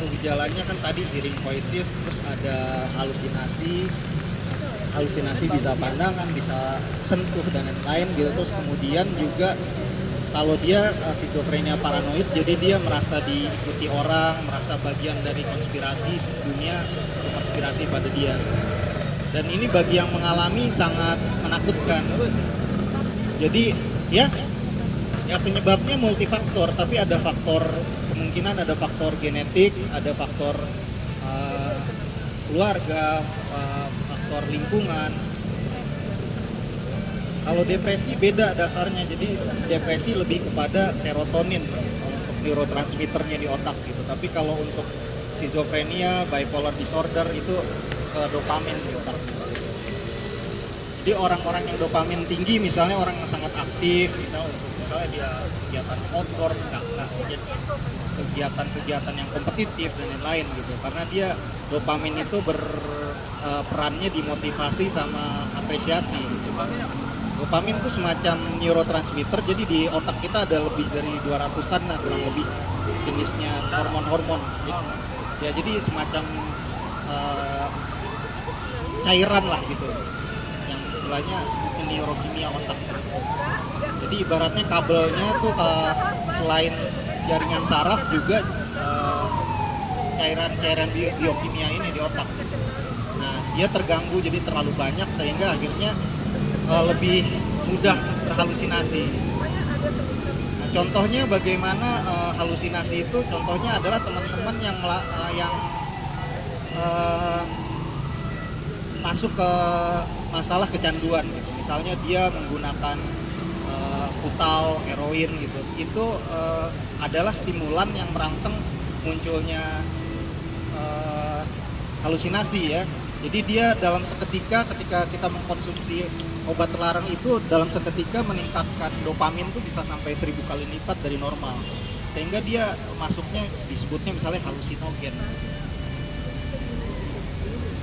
gejalanya kan tadi hearing voices, terus ada halusinasi bisa pandangan, bisa sentuh dan lain-lain gitu. Terus kemudian juga kalau dia skizofrenia paranoid, jadi dia merasa diikuti orang, merasa bagian dari konspirasi dunia, konspirasi pada dia. Dan ini bagi yang mengalami sangat menakutkan. Jadi ya penyebabnya multifaktor, tapi ada faktor kemungkinan, ada faktor genetik, ada faktor keluarga, faktor lingkungan. Kalau depresi beda dasarnya, jadi depresi lebih kepada serotonin untuk neurotransmitternya di otak gitu. Tapi kalau untuk skizofrenia, bipolar disorder itu ke dopamin di otak. Jadi orang-orang yang dopamin tinggi, misalnya orang yang sangat aktif, misalnya dia kegiatan outdoor, kegiatan-kegiatan yang kompetitif dan lain-lain gitu. Karena dia dopamin itu perannya dimotivasi sama apresiasi gitu. Dopamin itu semacam neurotransmitter, jadi di otak kita ada lebih dari 200-an lah kurang lebih jenisnya hormon-hormon gitu. Ya jadi semacam cairan lah gitu, yang istilahnya neurokimia otak. Jadi ibaratnya kabelnya tuh selain jaringan saraf juga cairan-cairan biokimia ini di otak. Nah dia terganggu, jadi terlalu banyak sehingga akhirnya lebih mudah berhalusinasi. Nah, contohnya bagaimana halusinasi itu? Contohnya adalah teman-teman yang masuk ke masalah kecanduan gitu. Misalnya dia menggunakan putal, heroin gitu. Itu adalah stimulan yang merangsang munculnya halusinasi ya. Jadi dia dalam seketika, ketika kita mengkonsumsi obat terlarang itu, dalam seketika meningkatkan dopamin itu bisa sampai 1000 kali lipat dari normal. Sehingga dia masuknya disebutnya misalnya halusinogen.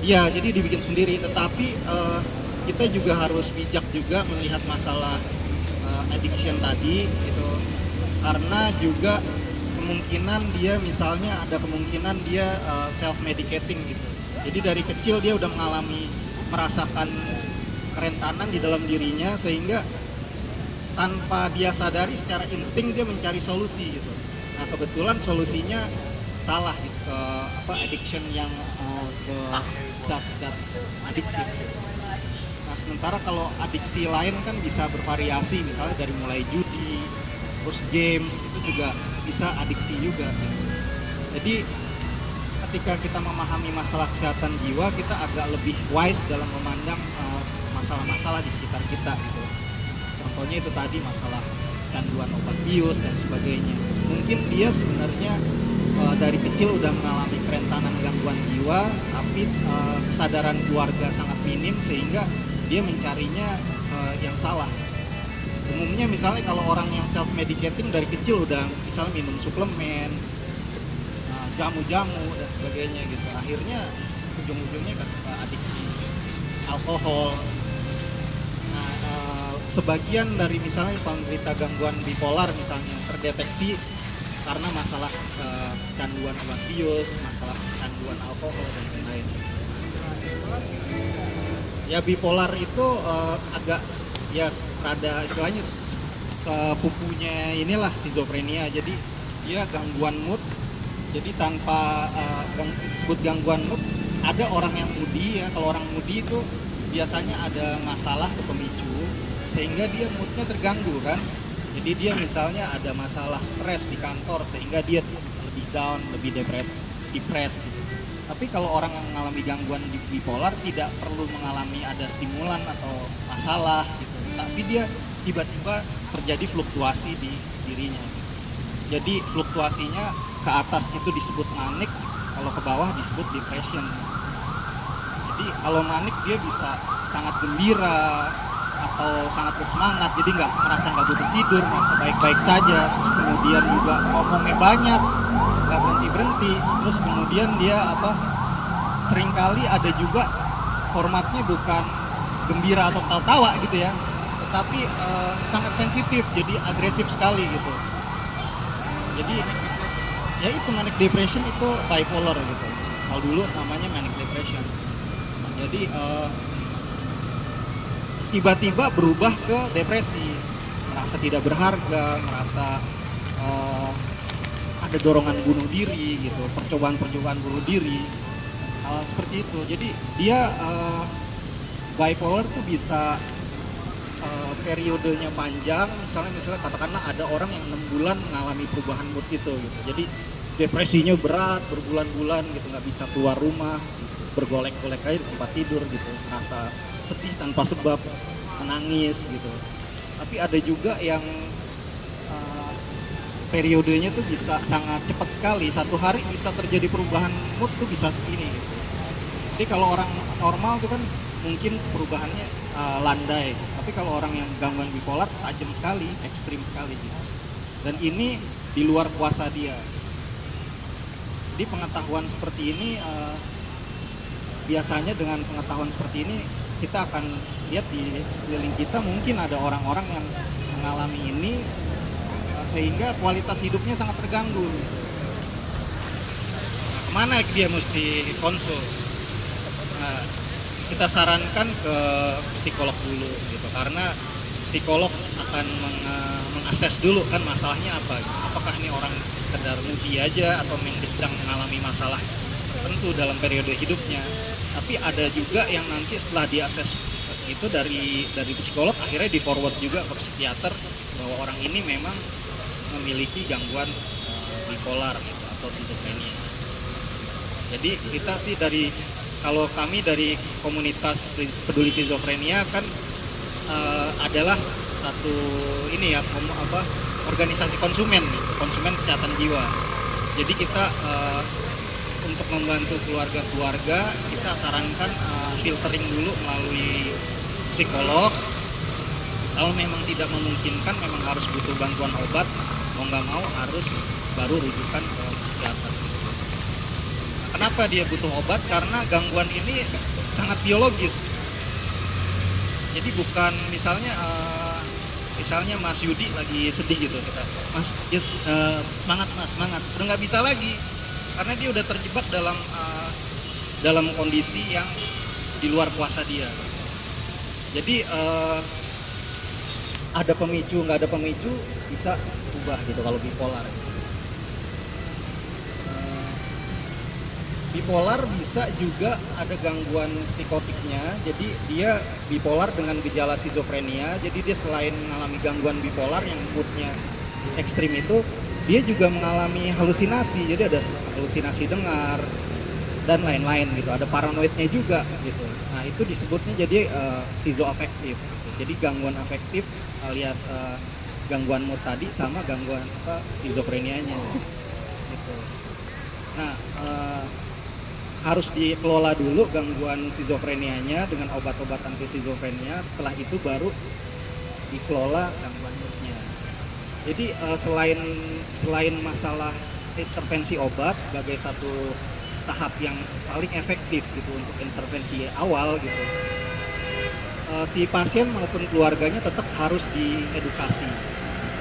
Iya, jadi dibikin sendiri. Tetapi kita juga harus bijak juga melihat masalah addiction tadi gitu. Karena juga kemungkinan dia misalnya ada kemungkinan dia self-medicating gitu. Jadi dari kecil dia udah merasakan kerentanan di dalam dirinya, sehingga tanpa dia sadari secara insting dia mencari solusi gitu. Nah kebetulan solusinya salah gitu, ke addiction yang ke zat-zat adiktif. Nah sementara kalau adiksi lain kan bisa bervariasi, misalnya dari mulai judi, terus games, itu juga bisa adiksi juga gitu. Jadi ketika kita memahami masalah kesehatan jiwa, kita agak lebih wise dalam memandang masalah-masalah di sekitar kita gitu. Contohnya itu tadi masalah canduan obat bius dan sebagainya. Mungkin dia sebenarnya dari kecil udah mengalami kerentanan gangguan jiwa, tapi kesadaran keluarga sangat minim sehingga dia mencarinya yang salah. Umumnya misalnya kalau orang yang self medicating dari kecil udah misalnya minum suplemen, jamu-jamu dan sebagainya gitu, akhirnya ujung-ujungnya ke adiksi alkohol. Nah sebagian dari misalnya penderita gangguan bipolar misalnya terdeteksi karena masalah kecanduan obat bius, masalah kecanduan alkohol dan lain-lain. Ya bipolar itu agak ya rada istilahnya sepupunya inilah skizofrenia. Jadi dia gangguan mood. Jadi tanpa disebut gangguan mood, ada orang yang moody ya. Kalau orang moody itu biasanya ada masalah atau pemicu sehingga dia moodnya terganggu kan. Jadi dia misalnya ada masalah stres di kantor sehingga dia lebih down, lebih depres gitu. Tapi kalau orang yang mengalami gangguan bipolar tidak perlu mengalami ada stimulan atau masalah gitu. Tapi dia tiba-tiba terjadi fluktuasi di dirinya. Jadi fluktuasinya ke atas itu disebut manik, kalau ke bawah disebut depression. Jadi kalau manik dia bisa sangat gembira atau sangat bersemangat, jadi merasa nggak butuh tidur, merasa baik-baik saja. Terus kemudian juga ngomongnya banyak, nggak berhenti. Terus kemudian dia seringkali ada juga formatnya bukan gembira atau tawa gitu ya, tetapi sangat sensitif, jadi agresif sekali gitu. Jadi Ya itu manic depression itu bipolar gitu. Kalau dulu namanya manic depression. Jadi tiba-tiba berubah ke depresi, merasa tidak berharga, merasa eh, ada dorongan bunuh diri gitu, percobaan-percobaan bunuh diri, hal seperti itu. Jadi dia bipolar tuh bisa periodenya panjang, misalnya katakanlah ada orang yang 6 bulan mengalami perubahan mood itu gitu. Jadi depresinya berat berbulan-bulan gitu, nggak bisa keluar rumah, bergolek-golek aja di tempat tidur gitu, merasa sedih tanpa sebab, menangis gitu. Tapi ada juga yang periodenya tuh bisa sangat cepat sekali, satu hari bisa terjadi perubahan mood tuh bisa ini gitu. Jadi kalau orang normal tuh kan mungkin perubahannya landai, tapi kalau orang yang gangguan bipolar tajam sekali, ekstrim sekali gitu. Dan ini di luar kuasa dia. Jadi pengetahuan seperti ini biasanya dengan pengetahuan seperti ini kita akan lihat di sekeliling kita mungkin ada orang-orang yang mengalami ini sehingga kualitas hidupnya sangat terganggu. Nah, kemana dia mesti konsul? Nah, kita sarankan ke psikolog dulu gitu, karena psikolog akan mengakses dulu kan masalahnya apa. Apakah ini orang sekedar mudi aja atau memang sedang mengalami masalah tertentu dalam periode hidupnya. Tapi ada juga yang nanti setelah diakses itu dari psikolog akhirnya di forward juga ke psikiater bahwa orang ini memang memiliki gangguan bipolar gitu, atau skizofrenia. Jadi kita sih kalau kami dari komunitas peduli skizofrenia kan adalah satu ini ya organisasi konsumen kesehatan jiwa. Jadi kita untuk membantu keluarga-keluarga kita sarankan filtering dulu melalui psikolog. Kalau memang tidak memungkinkan, memang harus butuh bantuan obat, mau nggak mau harus baru rujukan ke psikiater. Nah, kenapa dia butuh obat? Karena gangguan ini sangat biologis. Jadi bukan misalnya Mas Yudi lagi sedih gitu, kita Mas yes, semangat Mas, semangat, udah nggak bisa lagi karena dia udah terjebak dalam kondisi yang di luar kuasa dia. Jadi ada pemicu nggak ada pemicu bisa ubah gitu kalau bipolar. Bipolar bisa juga ada gangguan psikotiknya, jadi dia bipolar dengan gejala skizofrenia. Jadi dia selain mengalami gangguan bipolar yang moodnya ekstrim itu, dia juga mengalami halusinasi. Jadi ada halusinasi dengar dan lain-lain gitu, ada paranoidnya juga gitu. Nah itu disebutnya jadi skizoafektif. Jadi gangguan afektif alias gangguan mood tadi sama gangguan skizofrenianya gitu. Nah harus dikelola dulu gangguan skizofrenianya dengan obat-obatan anti skizofrenia. Setelah itu baru dikelola gangguan moodnya. Jadi selain masalah intervensi obat sebagai satu tahap yang paling efektif gitu untuk intervensi awal gitu, si pasien maupun keluarganya tetap harus diedukasi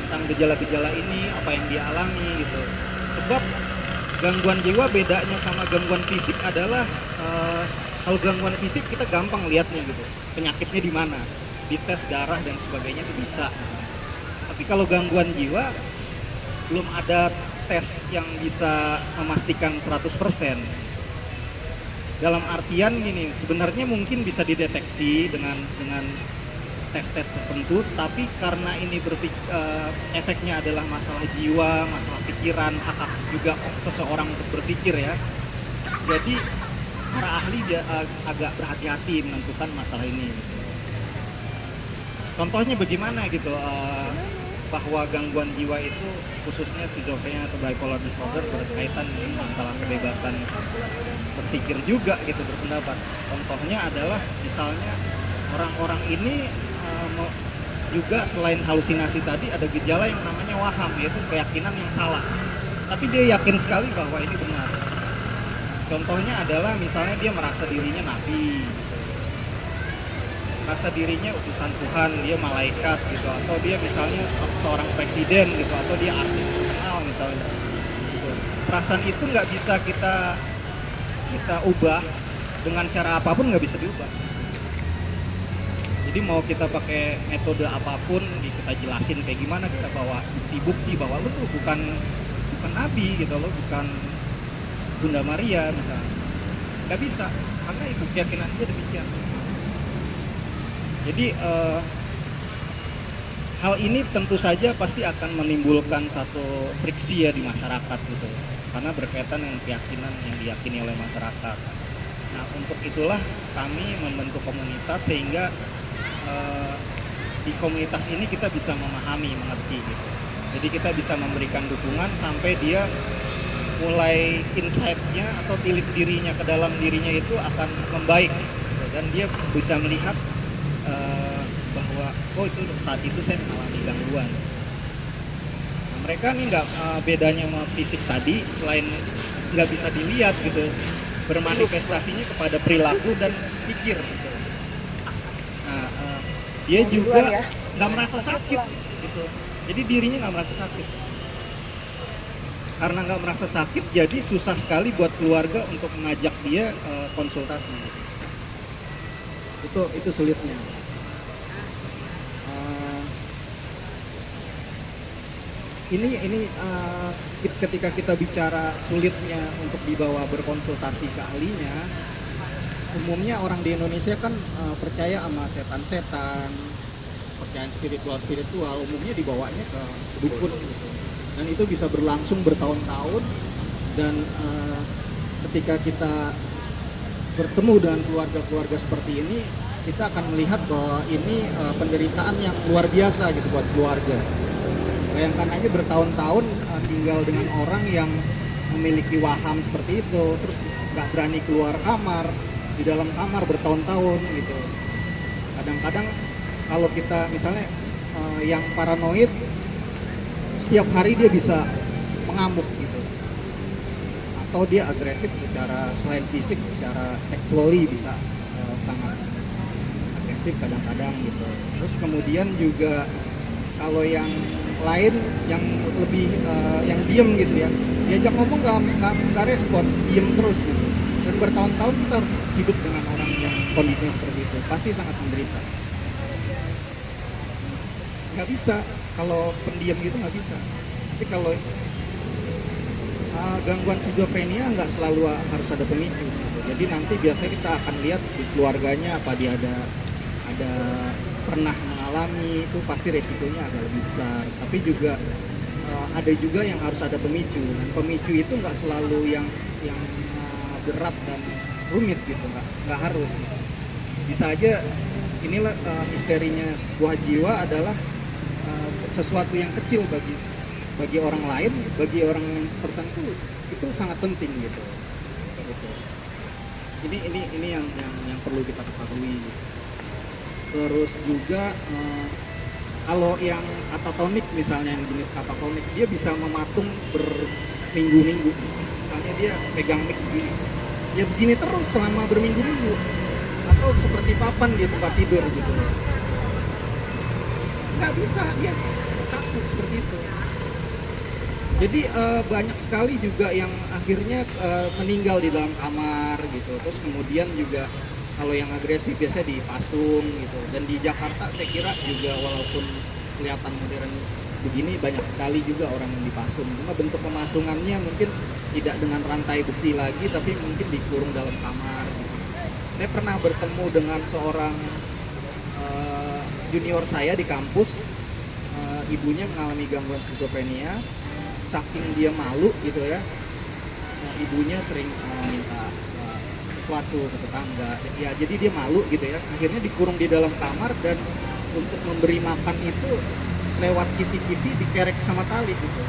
tentang gejala-gejala ini, apa yang dia alami gitu. Sebab gangguan jiwa bedanya sama gangguan fisik adalah kalau gangguan fisik kita gampang lihatnya gitu, penyakitnya di mana, dites darah dan sebagainya itu bisa. Tapi kalau gangguan jiwa belum ada tes yang bisa memastikan 100%. Dalam artian gini, sebenarnya mungkin bisa dideteksi dengan tes-tes tertentu, tapi karena ini efeknya adalah masalah jiwa, masalah pikiran, hak juga seseorang untuk berpikir ya. Jadi para ahli dia agak berhati-hati menentukan masalah ini. Contohnya bagaimana gitu, bahwa gangguan jiwa itu khususnya skizofrenia atau bipolar disorder berkaitan dengan masalah kebebasan berpikir juga gitu, berpendapat. Contohnya adalah misalnya orang-orang ini juga selain halusinasi tadi ada gejala yang namanya waham, yaitu keyakinan yang salah. Tapi dia yakin sekali bahwa ini benar. Contohnya adalah misalnya dia merasa dirinya nabi, merasa dirinya utusan Tuhan, dia malaikat gitu, atau dia misalnya seorang presiden gitu, atau dia artis terkenal misalnya gitu. perasaan itu nggak bisa kita ubah dengan cara apapun, nggak bisa diubah. Jadi mau kita pakai metode apapun, kita jelasin kayak gimana, kita bawa bukti-bukti bahwa lu tuh bukan nabi gitu, lo bukan Bunda Maria misalnya, nggak bisa, karena itu keyakinan dia demikian. Jadi hal ini tentu saja pasti akan menimbulkan satu friksi ya di masyarakat gitu, karena berkaitan dengan keyakinan yang diyakini oleh masyarakat. Nah, untuk itulah kami membentuk komunitas sehingga di komunitas ini kita bisa memahami, mengerti gitu. Jadi kita bisa memberikan dukungan sampai dia mulai insight-nya atau tilik dirinya ke dalam dirinya itu akan membaik gitu. Dan dia bisa melihat bahwa oh itu saat itu saya mengalami gangguan. Nah, mereka nih nggak bedanya sama fisik tadi, selain nggak bisa dilihat gitu, bermanifestasinya kepada perilaku dan pikir gitu. Nah, dia juga nggak merasa sakit gitu, jadi dirinya nggak merasa sakit. Karena nggak merasa sakit, jadi susah sekali buat keluarga untuk mengajak dia konsultasi. Itu sulitnya. Ini ketika kita bicara sulitnya untuk dibawa berkonsultasi ke ahlinya, umumnya orang di Indonesia kan percaya sama setan-setan, percayaan spiritual, umumnya dibawanya ke dukun gitu. Dan itu bisa berlangsung bertahun-tahun, dan ketika kita bertemu dengan keluarga-keluarga seperti ini, kita akan melihat bahwa ini penderitaan yang luar biasa gitu buat keluarga. Bayangkan aja bertahun-tahun tinggal dengan orang yang memiliki waham seperti itu, terus nggak berani keluar kamar, di dalam kamar bertahun-tahun gitu. Kadang-kadang kalau kita misalnya yang paranoid, setiap hari dia bisa mengamuk gitu, atau dia agresif secara selain fisik, secara seksuali bisa sangat agresif kadang-kadang gitu. Terus kemudian juga kalau yang lain yang lebih yang diem gitu ya, diajak ngomong nggak respon, diem terus gitu. Dan bertahun-tahun kita harus hidup dengan orang yang kondisinya seperti itu, pasti sangat menderita. Nggak bisa, kalau pendiam gitu nggak bisa. Tapi kalau gangguan skizofrenia nggak selalu harus ada pemicu gitu. Jadi nanti biasanya kita akan lihat di keluarganya apa dia ada pernah mengalami, itu pasti resikonya agak lebih besar. Tapi juga ada juga yang harus ada pemicu, dan pemicu itu nggak selalu yang berat dan rumit gitu, nggak harus gitu. Bisa aja inilah misterinya sebuah jiwa adalah sesuatu yang kecil bagi orang lain, bagi orang tertentu itu sangat penting gitu. Jadi ini yang perlu kita ketahui. Terus juga kalau yang katatonik misalnya, yang jenis katatonik, dia bisa mematung berminggu-minggu. Misalnya dia pegang mic begini, ya begini terus selama berminggu-minggu, atau seperti papan di tempat tidur gitu. Nggak bisa, dia takut seperti itu. Jadi banyak sekali juga yang akhirnya meninggal di dalam kamar gitu. Terus kemudian juga kalau yang agresif biasanya dipasung gitu. Dan di Jakarta saya kira juga walaupun kelihatan modern begini, banyak sekali juga orang yang dipasung. Cuma bentuk pemasungannya mungkin tidak dengan rantai besi lagi, tapi mungkin dikurung dalam kamar gitu. Saya pernah bertemu dengan seorang junior saya di kampus, ibunya mengalami gangguan skizofrenia. Saking dia malu gitu ya, ibunya sering minta sesuatu ke tetangga ya, jadi dia malu gitu ya, akhirnya dikurung di dalam kamar, dan untuk memberi makan itu lewat kisi-kisi dikerek sama tali gitu.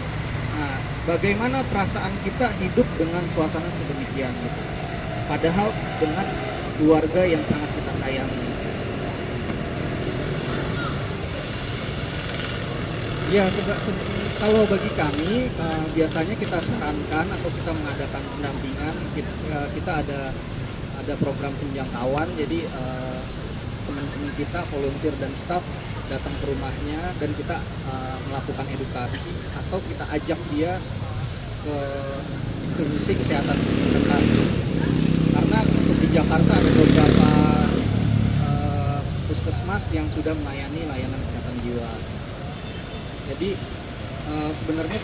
Nah, bagaimana perasaan kita hidup dengan suasana sedemikian gitu, padahal dengan keluarga yang sangat kita sayangi. Ya, kalau bagi kami biasanya kita sarankan atau kita mengadakan pendampingan, kita ada program penjangkauan. Jadi teman-teman kita, volunteer dan staff datang ke rumahnya, dan kita melakukan edukasi atau kita ajak dia ke fungsi kesehatan mereka. Karena untuk di Jakarta ada beberapa puskesmas yang sudah melayani layanan kesehatan jiwa. Jadi sebenarnya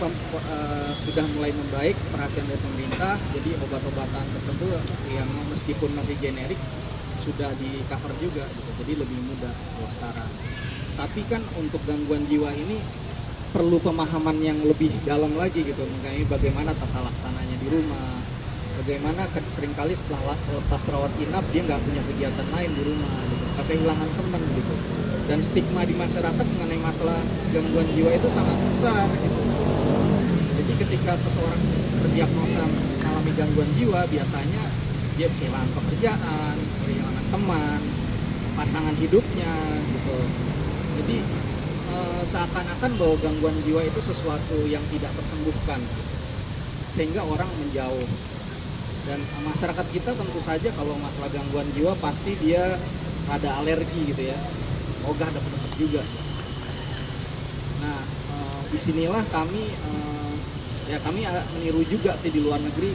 sudah mulai membaik perhatian dari pemerintah. Jadi obat-obatan tertentu yang meskipun masih generik sudah di cover juga gitu. Jadi lebih mudah kalau sekarang. Tapi kan untuk gangguan jiwa ini perlu pemahaman yang lebih dalam lagi gitu, mengenai bagaimana tata laksananya di rumah, bagaimana seringkali setelah lepas rawat inap dia nggak punya kegiatan lain di rumah gitu, kehilangan teman gitu, dan stigma di masyarakat mengenai masalah gangguan jiwa itu sangat besar gitu. Jadi ketika seseorang terdiagnosa mengalami gangguan jiwa, biasanya dia kehilangan pekerjaan, kehilangan teman, pasangan hidupnya gitu. Jadi seakan-akan bahwa gangguan jiwa itu sesuatu yang tidak tersembuhkan, sehingga orang menjauh. Dan masyarakat kita tentu saja kalau masalah gangguan jiwa pasti dia ada alergi gitu ya, ogah dapat juga. Nah disinilah kami kami meniru juga sih di luar negeri,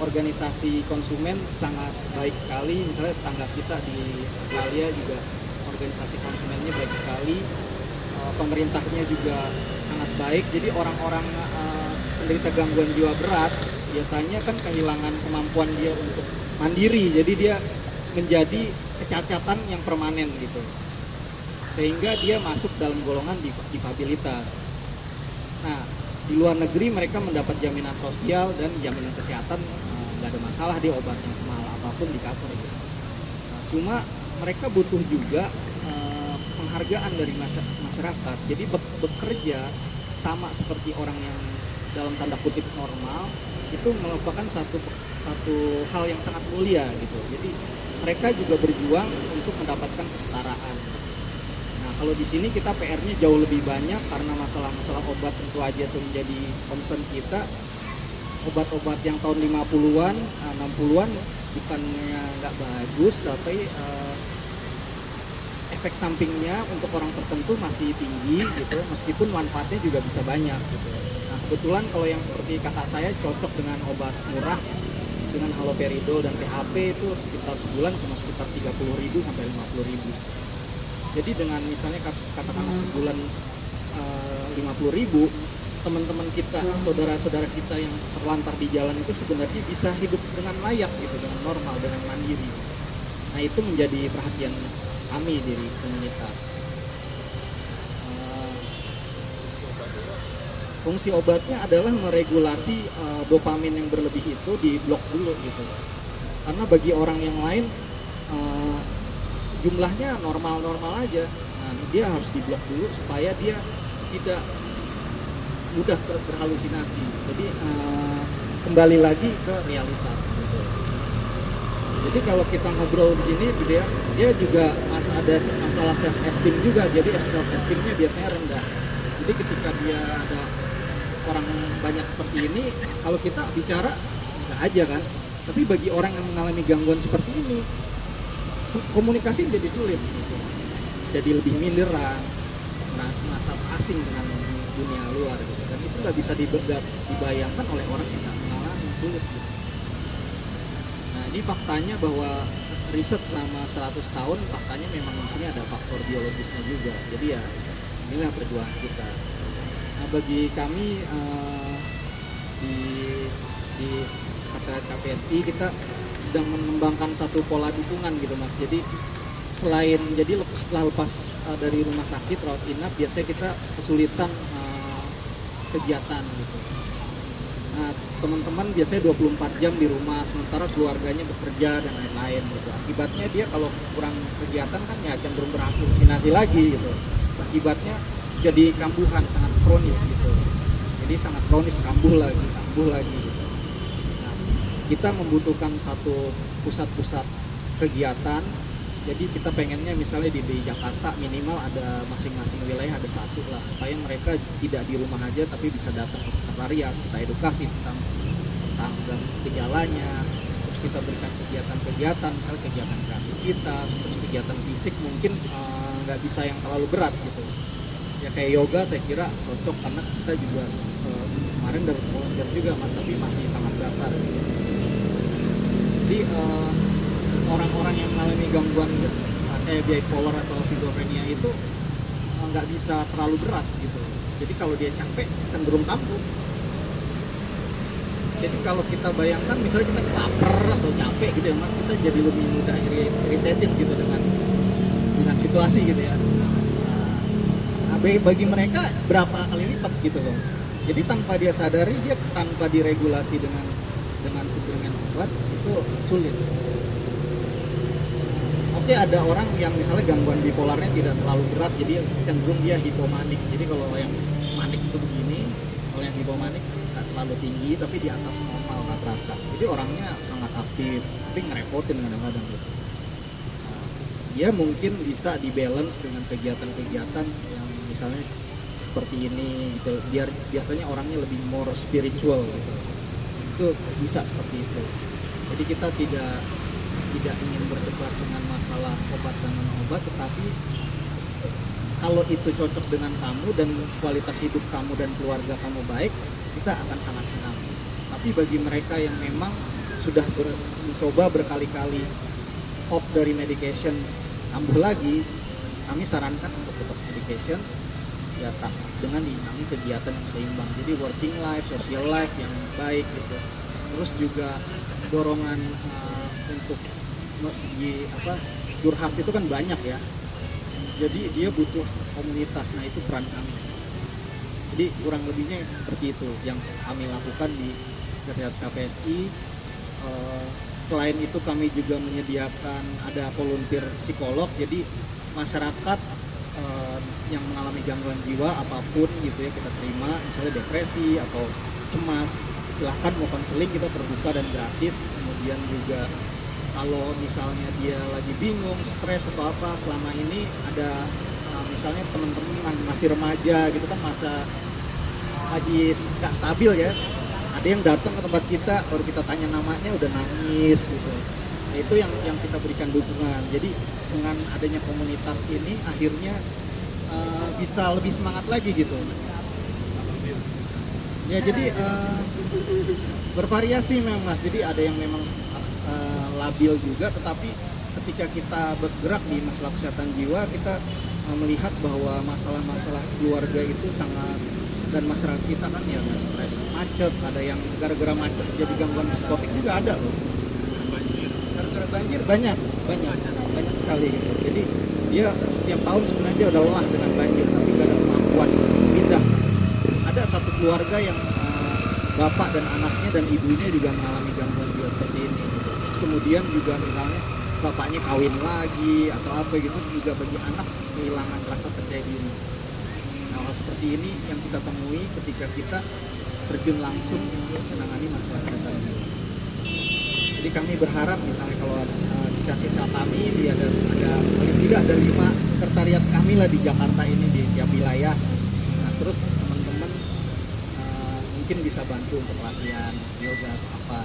organisasi konsumen sangat baik sekali. Misalnya tetangga kita di Australia juga organisasi konsumennya baik sekali, pemerintahnya juga sangat baik. Jadi orang-orang penderita gangguan jiwa berat biasanya kan kehilangan kemampuan dia untuk mandiri, jadi dia menjadi kecacatan yang permanen gitu, sehingga dia masuk dalam golongan difabilitas. Nah di luar negeri mereka mendapat jaminan sosial dan jaminan kesehatan, nggak ada masalah, dia obat yang semahal apapun di cover gitu. Nah, cuma mereka butuh juga penghargaan dari masyarakat. Jadi bekerja sama seperti orang yang dalam tanda kutip normal itu merupakan satu hal yang sangat mulia gitu. Jadi mereka juga berjuang untuk mendapatkan kesetaraan. Nah kalau di sini kita PR-nya jauh lebih banyak karena masalah-masalah obat tentu aja itu menjadi concern kita. Obat-obat yang tahun 50-an, 60-an bukannya nggak bagus, tapi efek sampingnya untuk orang tertentu masih tinggi gitu, meskipun manfaatnya juga bisa banyak gitu. Nah kebetulan kalau yang seperti kakak saya cocok dengan obat murah, dengan haloperidol dan THP itu sekitar sebulan cuma sekitar 30.000 sampai 50.000. Jadi dengan misalnya katakanlah sebulan 50.000, teman-teman kita, saudara-saudara kita yang terlantar di jalan itu sebenarnya bisa hidup dengan layak gitu, dengan normal, dengan mandiri. Nah itu menjadi perhatian kami dari komunitas. Fungsi obatnya adalah meregulasi dopamin yang berlebih itu di blok dulu gitu. Karena bagi orang yang lain jumlahnya normal-normal aja. Nah, dia harus diblok dulu supaya dia tidak mudah berhalusinasi. Jadi kembali lagi ke realitas gitu. Jadi kalau kita ngobrol begini dia juga ada masalah self esteem juga. Jadi self esteemnya biasanya rendah. Jadi ketika dia ada orang banyak seperti ini, kalau kita bicara enggak aja kan. Tapi bagi orang yang mengalami gangguan seperti ini, komunikasi jadi sulit gitu. Jadi lebih minderan, merasa asing dengan dunia luar gitu. Dan itu nggak bisa dibayangkan oleh orang yang nggak mengalami, sulit gitu. Nah ini faktanya bahwa riset selama 100 tahun faktanya memang di sini ada faktor biologisnya juga. Jadi ya inilah perjuangan kita. Nah bagi kami di Sekretariat KPSI kita sedang mengembangkan satu pola dukungan gitu mas. Jadi setelah lepas dari rumah sakit rawat inap biasanya kita kesulitan kegiatan gitu. Nah teman-teman biasanya 24 jam di rumah sementara keluarganya bekerja dan lain-lain gitu. Akibatnya dia kalau kurang kegiatan kan ya cenderung berhalusinasi lagi gitu. Akibatnya jadi kambuhan sangat kronis gitu. Jadi sangat kronis, kambuh lagi gitu. Nah, kita membutuhkan satu pusat-pusat kegiatan. Jadi kita pengennya misalnya di Jakarta minimal ada masing-masing wilayah ada satu lah, supaya mereka tidak di rumah aja tapi bisa datang ke sekretariat, kita edukasi tentang gejalanya, terus kita berikan kegiatan-kegiatan, misalnya kegiatan kreativitas, terus kegiatan fisik mungkin nggak bisa yang terlalu berat gitu. Ya kayak yoga saya kira cocok karena kita juga kemarin dari volunteer juga Mas, tapi masih sangat dasar. Jadi orang-orang yang mengalami gangguan kayak bipolar atau schizophrenia itu nggak bisa terlalu berat gitu. Jadi kalau dia capek cenderung kambuh. Jadi kalau kita bayangkan misalnya kita lapar atau capek gitu ya Mas, kita jadi lebih mudah irritated gitu dengan situasi gitu ya. Nah, bagi mereka berapa kali lipat gitu loh. Jadi tanpa dia sadari, dia tanpa diregulasi dengan suplemen obat itu sulit. Oke, ada orang yang misalnya gangguan bipolarnya tidak terlalu berat, jadi cenderung dia hipomanik. Jadi kalau yang manik itu begini, kalau yang hipomanik nggak terlalu tinggi tapi di atas normal rata-rata. Jadi orangnya sangat aktif, tapi ngerepotin kadang-kadang gitu. Nah, dia mungkin bisa dibalance dengan kegiatan-kegiatan yang misalnya seperti ini gitu. Biar biasanya orangnya lebih more spiritual gitu. Itu bisa seperti itu. Jadi kita tidak ingin berdebat dengan masalah obat dan non-obat, tetapi kalau itu cocok dengan kamu dan kualitas hidup kamu dan keluarga kamu baik, kita akan sangat senang. Tapi bagi mereka yang memang sudah mencoba berkali-kali off dari medication, kambuh lagi, kami sarankan untuk tetap medication ya dengan diimbangi kegiatan yang seimbang. Jadi working life, social life yang baik gitu. Terus juga dorongan untuk curhat itu kan banyak ya. Jadi dia butuh komunitas. Nah, itu peran kami. Jadi kurang lebihnya seperti itu yang kami lakukan di Sekretariat KPSI. Selain itu kami juga menyediakan ada volunteer psikolog. Jadi masyarakat yang mengalami gangguan jiwa apapun gitu ya kita terima, misalnya depresi atau cemas, silahkan mau konseling, kita terbuka dan gratis. Kemudian juga kalau misalnya dia lagi bingung, stres atau apa, selama ini ada misalnya teman-teman masih remaja gitu kan, masa lagi nggak stabil ya, ada yang datang ke tempat kita, baru kita tanya namanya udah nangis gitu. Nah, itu yang kita berikan dukungan. Jadi dengan adanya komunitas ini akhirnya bisa lebih semangat lagi gitu. Ya jadi bervariasi memang Mas. Jadi ada yang memang labil juga, tetapi ketika kita bergerak di masalah kesehatan jiwa, kita melihat bahwa masalah-masalah keluarga itu sangat, dan masyarakat kita kan ya stres, macet, ada yang gara-gara macet jadi gangguan psikotik juga ada loh. Gara-gara banjir banyak sekali gitu. Jadi dia setiap tahun sebenarnya dia udah lelah dengan banjir, tapi gak ada kemampuan pindah. Ada satu keluarga yang bapak dan anaknya dan ibunya juga mengalami gangguan jiwa seperti ini. Terus kemudian juga misalnya bapaknya kawin lagi atau apa gitu, juga bagi anak kehilangan rasa percaya diri. Nah, hal seperti ini yang kita temui ketika kita terjun langsung untuk menangani masalah kesehatan jiwa. Jadi kami berharap misalnya kalau cita-cita kami ada paling tidak ada 5 sekretariat kami lah di Jakarta ini, di tiap wilayah. Nah, terus teman-teman mungkin bisa bantu untuk latihan yoga atau apa.